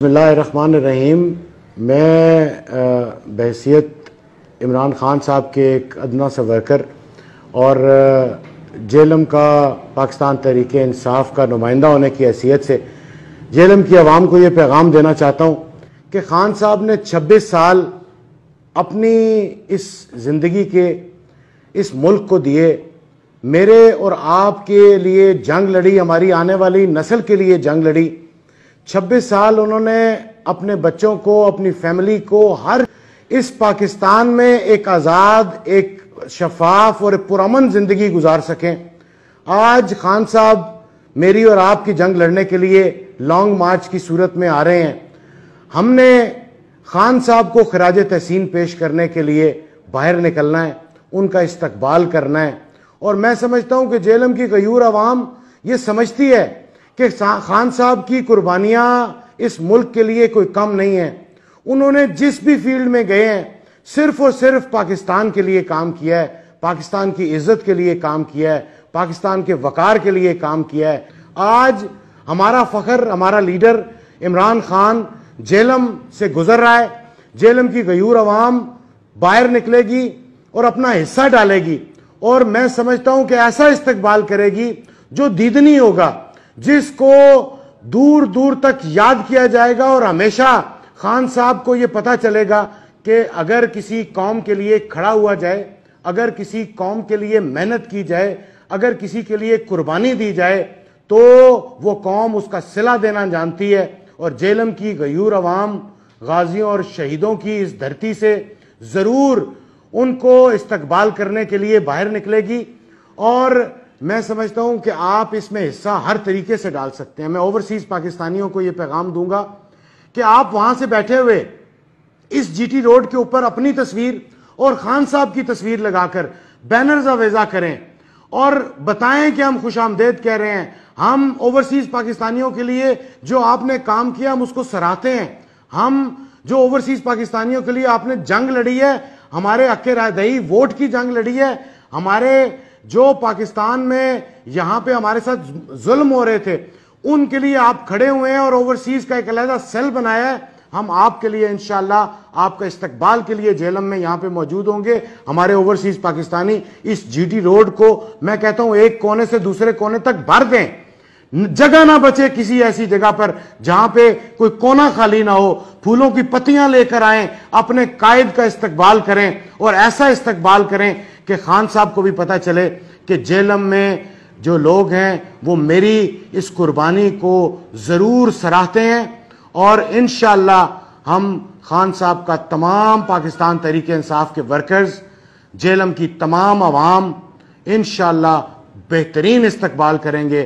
بسم اللہ الرحمن الرحیم۔ میں بحیثیت عمران خان صاحب کے ایک ادنا سا ورکر اور جیلم کا پاکستان تحریک انصاف کا نمائندہ ہونے کی حیثیت سے جیلم کی عوام کو یہ پیغام دینا چاہتا ہوں کہ خان صاحب نے 26 سال اپنی اس زندگی کے اس ملک کو دیے، میرے اور آپ کے لیے جنگ لڑی، ہماری آنے والی نسل کے لیے جنگ لڑی۔ 26 سال انہوں نے اپنے بچوں کو، اپنی فیملی کو، ہر اس پاکستان میں ایک آزاد، ایک شفاف اور ایک پرامن زندگی گزار سکیں۔ آج خان صاحب میری اور آپ کی جنگ لڑنے کے لیے لانگ مارچ کی صورت میں آ رہے ہیں۔ ہم نے خان صاحب کو خراج تحسین پیش کرنے کے لیے باہر نکلنا ہے، ان کا استقبال کرنا ہے، اور میں سمجھتا ہوں کہ جیلم کی غیور عوام یہ سمجھتی ہے کہ خان صاحب کی قربانیاں اس ملک کے لیے کوئی کم نہیں ہیں۔ انہوں نے جس بھی فیلڈ میں گئے ہیں صرف اور صرف پاکستان کے لیے کام کیا ہے، پاکستان کی عزت کے لیے کام کیا ہے، پاکستان کے وقار کے لیے کام کیا ہے۔ آج ہمارا فخر، ہمارا لیڈر عمران خان جیلم سے گزر رہا ہے۔ جیلم کی غیور عوام باہر نکلے گی اور اپنا حصہ ڈالے گی، اور میں سمجھتا ہوں کہ ایسا استقبال کرے گی جو دیدنی ہوگا، جس کو دور دور تک یاد کیا جائے گا، اور ہمیشہ خان صاحب کو یہ پتہ چلے گا کہ اگر کسی قوم کے لیے کھڑا ہوا جائے، اگر کسی قوم کے لیے محنت کی جائے، اگر کسی کے لیے قربانی دی جائے تو وہ قوم اس کا صلہ دینا جانتی ہے۔ اور جیلم کی غیور عوام غازیوں اور شہیدوں کی اس دھرتی سے ضرور ان کو استقبال کرنے کے لیے باہر نکلے گی، اور میں سمجھتا ہوں کہ آپ اس میں حصہ ہر طریقے سے ڈال سکتے ہیں۔ میں اوورسیز پاکستانیوں کو یہ پیغام دوں گا کہ آپ وہاں سے بیٹھے ہوئے اس جی ٹی روڈ کے اوپر اپنی تصویر اور خان صاحب کی تصویر لگا کر بینرز آویزا کریں اور بتائیں کہ ہم خوش آمدید کہہ رہے ہیں۔ ہم اوورسیز پاکستانیوں کے لیے جو آپ نے کام کیا ہم اس کو سراہتے ہیں۔ ہم جو اوورسیز پاکستانیوں کے لیے آپ نے جنگ لڑی ہے، ہمارے حق رائے دہی ووٹ کی جنگ لڑی ہے، ہمارے جو پاکستان میں یہاں پہ ہمارے ساتھ ظلم ہو رہے تھے ان کے لیے آپ کھڑے ہوئے ہیں، اور اوورسیز کا ایک علیحدہ سیل بنایا ہے۔ ہم آپ کے لیے انشاءاللہ آپ کا استقبال کے لیے جیلم میں یہاں پہ موجود ہوں گے۔ ہمارے اوورسیز پاکستانی اس جی ٹی روڈ کو میں کہتا ہوں ایک کونے سے دوسرے کونے تک بھر دیں، جگہ نہ بچے کسی ایسی جگہ پر جہاں پہ کوئی کونا خالی نہ ہو۔ پھولوں کی پتیاں لے کر آئیں، اپنے قائد کا استقبال کریں، اور ایسا استقبال کریں کہ خان صاحب کو بھی پتہ چلے کہ جیلم میں جو لوگ ہیں وہ میری اس قربانی کو ضرور سراہتے ہیں، اور انشاءاللہ ہم خان صاحب کا تمام پاکستان تحریک انصاف کے ورکرز، جیلم کی تمام عوام انشاءاللہ بہترین استقبال کریں گے،